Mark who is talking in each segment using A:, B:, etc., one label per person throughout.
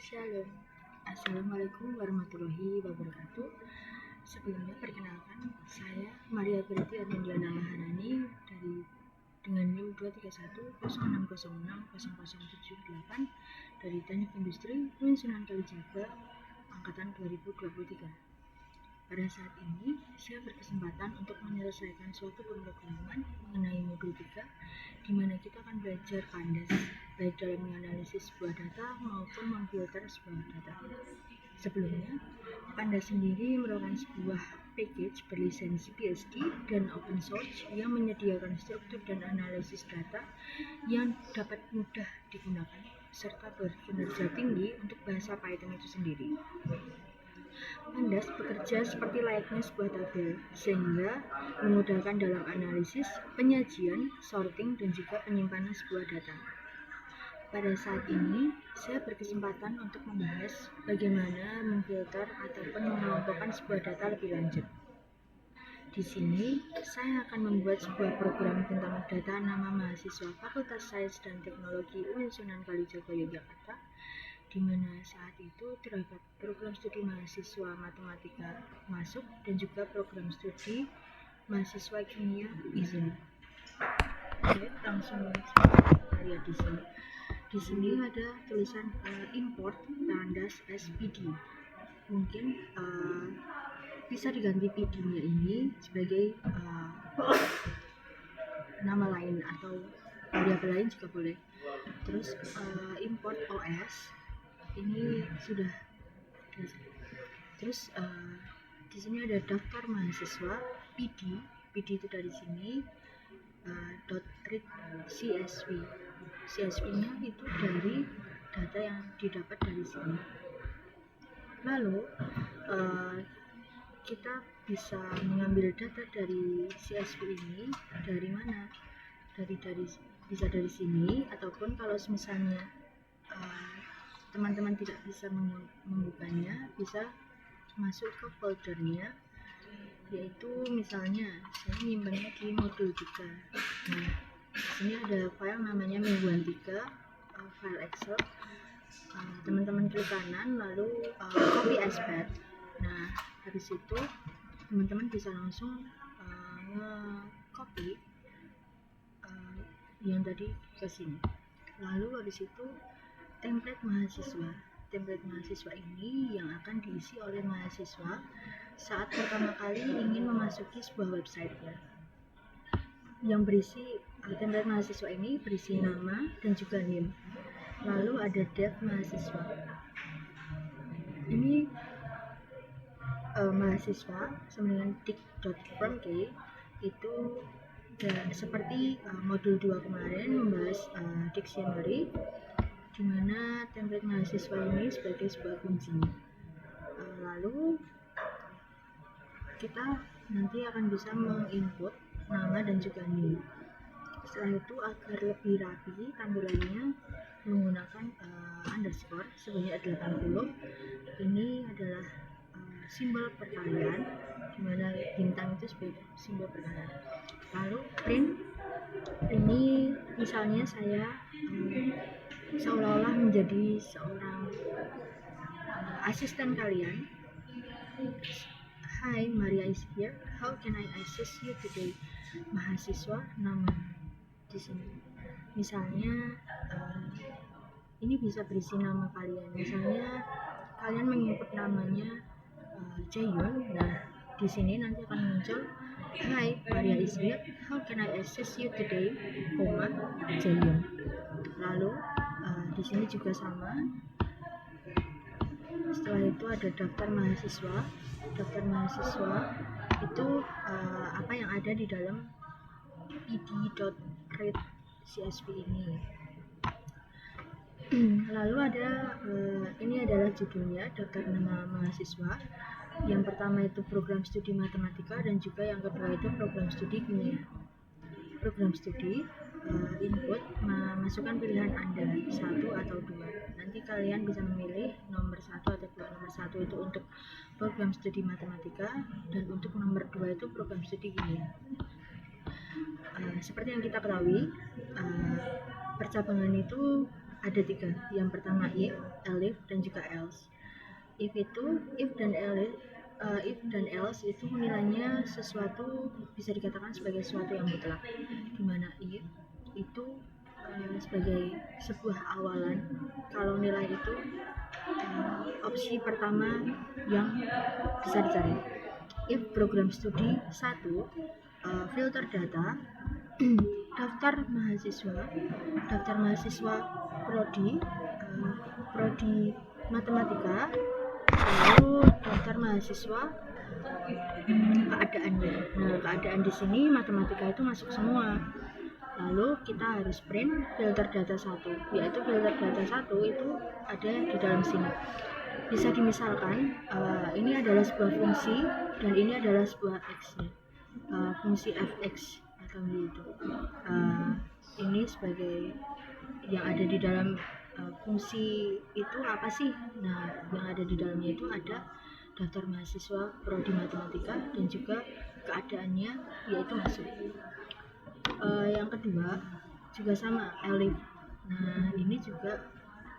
A: Shalom. Assalamualaikum warahmatullahi wabarakatuh. Sebelumnya perkenalkan, saya Maria Berti Armindiana Maharani dengan NIM 23106060078 dari Teknik Industri Sunan Kalijaga angkatan 2023. Pada saat ini, saya berkesempatan untuk menyelesaikan suatu pemrograman mengenai modul 3, di mana kita akan belajar pandas, baik dalam menganalisis sebuah data maupun memfilter sebuah data. Sebelumnya, pandas sendiri merupakan sebuah package berlisensi PSD dan open source yang menyediakan struktur dan analisis data yang dapat mudah digunakan, serta berkinerja tinggi untuk bahasa Python itu sendiri. Pandas bekerja seperti layaknya sebuah tabel, sehingga memudahkan dalam analisis, penyajian, sorting, dan juga penyimpanan sebuah data. Pada saat ini, saya berkesempatan untuk membahas bagaimana memfilter ataupun mengelompokkan sebuah data lebih lanjut. Di sini, saya akan membuat sebuah program tentang data nama mahasiswa Fakultas Sains dan Teknologi UIN Sunan Kalijaga Yogyakarta, di mana saat itu terdapat program studi mahasiswa matematika masuk dan juga program studi mahasiswa kimia izin. Oke, langsung kita lihat di sini. Di sini ada tulisan import pandas SPD. Mungkin bisa diganti PD-nya ini sebagai nama lain atau variabel lain juga boleh. Terus import OS ini sudah. Terus di sini ada daftar mahasiswa PD itu dari sini .read CSV-nya itu dari data yang didapat dari sini. Lalu kita bisa mengambil data dari CSV ini dari mana? Bisa dari sini, ataupun kalau misalnya teman-teman tidak bisa membukanya, bisa masuk ke foldernya, yaitu misalnya saya menyimpannya di modul 3. Nah, di sini ada file namanya mingguan 3, file Excel. Teman-teman klik kanan lalu copy as path. Nah, habis itu teman-teman bisa langsung nge-copy yang tadi ke sini. Lalu habis itu template mahasiswa ini yang akan diisi oleh mahasiswa saat pertama kali ingin memasuki sebuah website ya. Yang berisi template mahasiswa ini berisi nama dan juga NIM. Lalu ada dev mahasiswa. Ini mahasiswa sama dengan dik.fromk itu seperti modul 2 kemarin membahas dictionary, di mana template mahasiswa ini sebagai sebuah kuncinya. Lalu kita nanti akan bisa menginput nama dan juga NIM. Setelah itu agar lebih rapi tampilannya menggunakan underscore sebanyak 80. Ini adalah simbol perkalian, di mana bintang itu sebagai simbol perkalian. Lalu print ini misalnya saya seolah-olah menjadi seorang asisten kalian. Hi, Maria is here. How can I assist you today? Mahasiswa nama di sini. Misalnya ini bisa berisi nama kalian. Misalnya kalian menginput namanya Jaeyun. Nah, di sini nanti akan muncul Hi, Maria is here. How can I assist you today? Jaeyun. Lalu di sini juga sama. Setelah itu ada daftar mahasiswa. Daftar mahasiswa itu apa yang ada di dalam id.read CSV ini. Lalu ada ini adalah judulnya, daftar nama mahasiswa. Yang pertama itu program studi matematika dan juga yang kedua itu program studi kimia. Program studi input masukkan pilihan Anda 1 atau 2. Nanti kalian bisa memilih nomor 1 atau nomor 1 itu untuk program studi matematika dan untuk nomor 2 itu program studi kimia. Seperti yang kita ketahui, percabangan itu ada 3. Yang pertama if, dan juga else. If dan else itu nilainya sesuatu bisa dikatakan sebagai sesuatu yang mutlak, dimana if itu sebagai sebuah awalan kalau nilai itu opsi pertama yang bisa dicari. If program studi 1 filter data daftar mahasiswa prodi matematika, lalu daftar mahasiswa keadaannya. Nah, keadaan di sini matematika itu masuk semua. Lalu kita harus print filter data 1, yaitu filter data 1 itu ada di dalam sini. Bisa dimisalkan ini adalah sebuah fungsi dan ini adalah sebuah x-nya, fungsi fx atau gitu. Ini sebagai yang ada di dalam fungsi itu apa sih? Nah, yang ada di dalamnya itu ada daftar mahasiswa prodi matematika dan juga keadaannya yaitu masuk. Yang kedua juga sama, elif. Nah, ini juga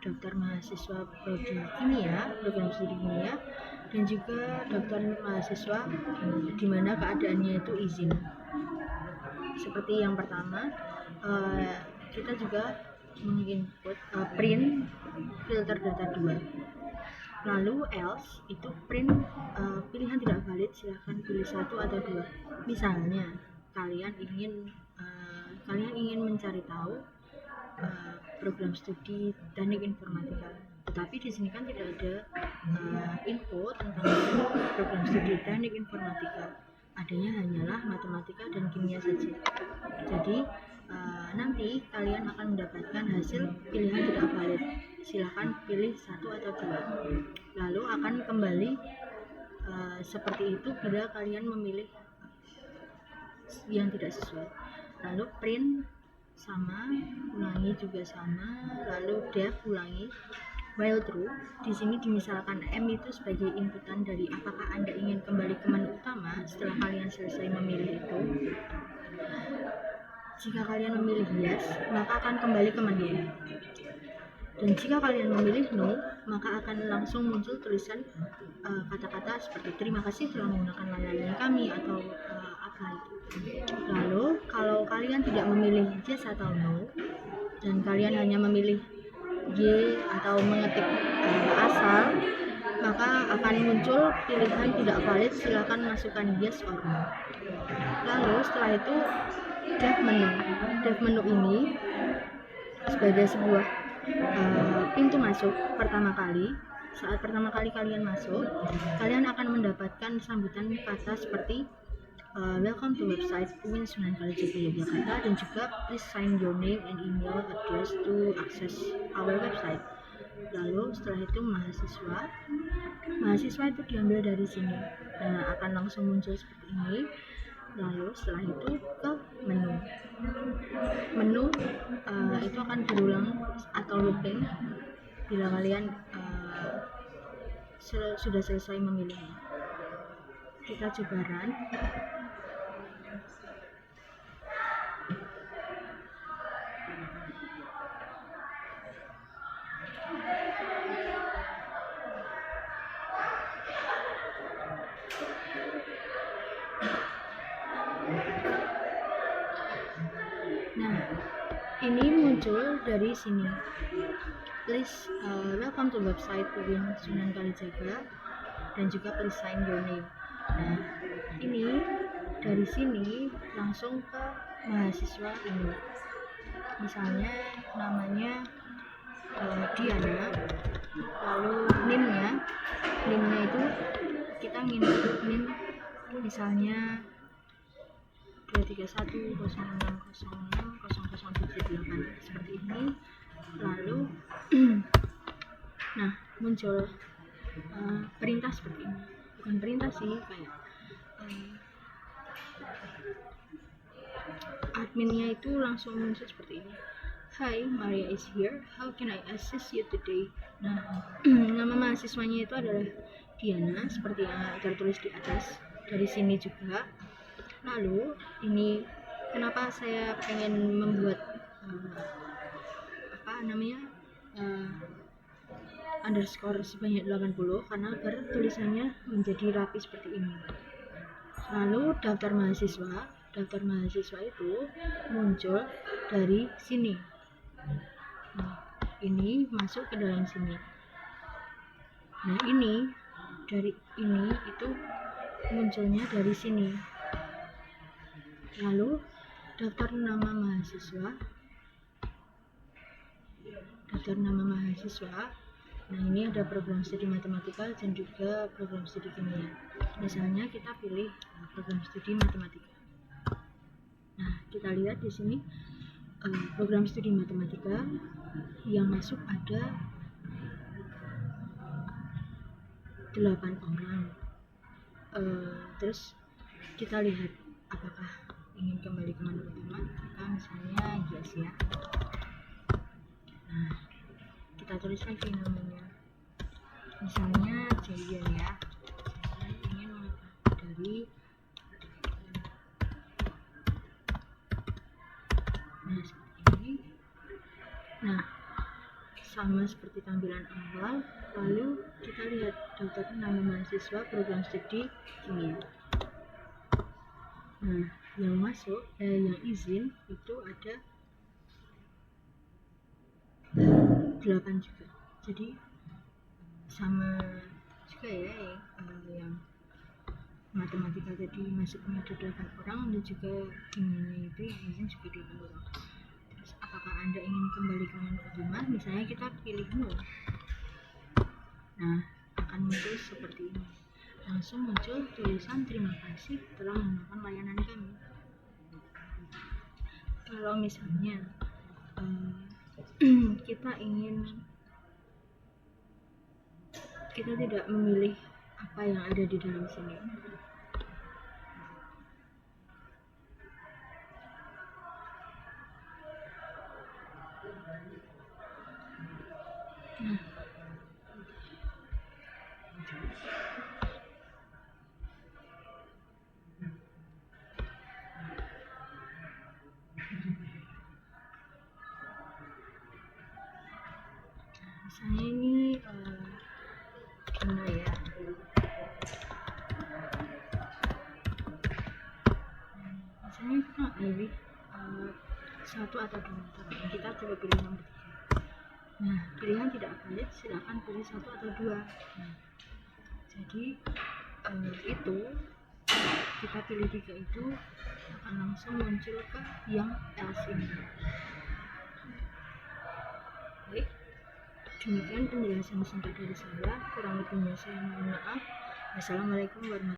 A: daftar mahasiswa prodi kimia, program studi kimia, dan juga daftar mahasiswa di mana keadaannya itu izin. Seperti yang pertama, kita juga menginput print filter data 2. Lalu else itu print pilihan tidak valid, silahkan pilih 1 atau 2. Misalnya kalian ingin mencari tahu program studi teknik informatika, tetapi di sini kan tidak ada info tentang program studi teknik informatika, adanya hanyalah matematika dan kimia saja. Jadi nanti kalian akan mendapatkan hasil pilihan tidak valid, silahkan pilih 1 atau 2. Lalu akan kembali seperti itu bila kalian memilih yang tidak sesuai. Lalu print sama, ulangi juga sama, lalu def ulangi. While true, di sini dimisalkan M itu sebagai inputan dari apakah Anda ingin kembali ke menu utama setelah kalian selesai memilih itu. Jika kalian memilih yes, maka akan kembali ke menu. Dan jika kalian memilih no, maka akan langsung muncul tulisan kata-kata seperti terima kasih telah menggunakan layanan kami atau apa itu. Lalu kalau kalian tidak memilih yes atau no dan kalian hanya memilih Y atau mengetik asal, maka akan muncul pilihan tidak valid, silakan masukkan yes or no. Lalu setelah itu def menu ini sebagai sebuah pintu masuk saat pertama kali kalian masuk, kalian akan mendapatkan sambutan kata seperti welcome to website UIN Sunan Kalijaga Yogyakarta, dan juga please sign your name and email address to access our website. Lalu setelah itu mahasiswa itu diambil dari sini, akan langsung muncul seperti ini. Lalu setelah itu ke menu itu akan berulang atau looping bila kalian sudah selesai memilihnya. Kita coba run. Nah, ini muncul dari sini. Please welcome to website UIN Sunan Kalijaga, dan juga please sign your name. Nah, ini dari sini langsung ke mahasiswa ini. Misalnya namanya Diana, lalu NIM-nya itu kita nginput NIM misalnya 23106060078 seperti ini. Lalu nah, muncul perintah seperti ini, bukan perintah sih, kayak adminnya itu langsung muncul seperti ini. Hi, Maria is here. How can I assist you today? Nah, nama mahasiswanya itu adalah Diana, seperti yang tertulis di atas. Dari sini juga. Lalu ini kenapa saya pengen membuat underscore sebanyak 80 karena agar tulisannya menjadi rapi seperti ini. Lalu daftar mahasiswa itu muncul dari sini. Nah, ini masuk ke dalam sini. Nah, dari ini itu munculnya dari sini. Lalu daftar nama mahasiswa. Nah, ini ada program studi matematika dan juga program studi kimia. Misalnya kita pilih program studi matematika. Nah, kita lihat di sini program studi matematika yang masuk ada 8 orang. Terus kita lihat apakah ingin kembali ke menu utama. Kita misalnya yes ya. Nah, kita tulis lagi namanya, misalnya Jayan ya. Saya ingin dari seperti ini. Nah, sama seperti tampilan awal. Lalu kita lihat daftar nama mahasiswa program studi kimia. Nah, yang masuk yang izin itu ada 8 juga. Jadi sama juga ya, yang matematika tadi masuknya ada 8 orang dan juga kimia itu yang izin juga 8 orang. Terus apakah Anda ingin kembali ke menu utama? Misalnya kita pilih no. Nah, akan muncul seperti ini. Langsung muncul tulisan terima kasih telah menggunakan layanan kami. Kalau misalnya kita tidak memilih apa yang ada di dalam sini. Nah, misalnya ini gimana ya? Misalnya kita pilih 1 atau 2, tapi kita coba pilih nomor 3. Nah, pilihan tidak valid, silakan pilih 1 atau 2. Nah, jadi itu kita pilih 3 itu akan langsung muncul ke yang else ini. Baik, demikian penjelasan singkat dari saya. Kurang lebihnya saya mohon maaf. Wassalamualaikum warahmatullahi wabarakatuh.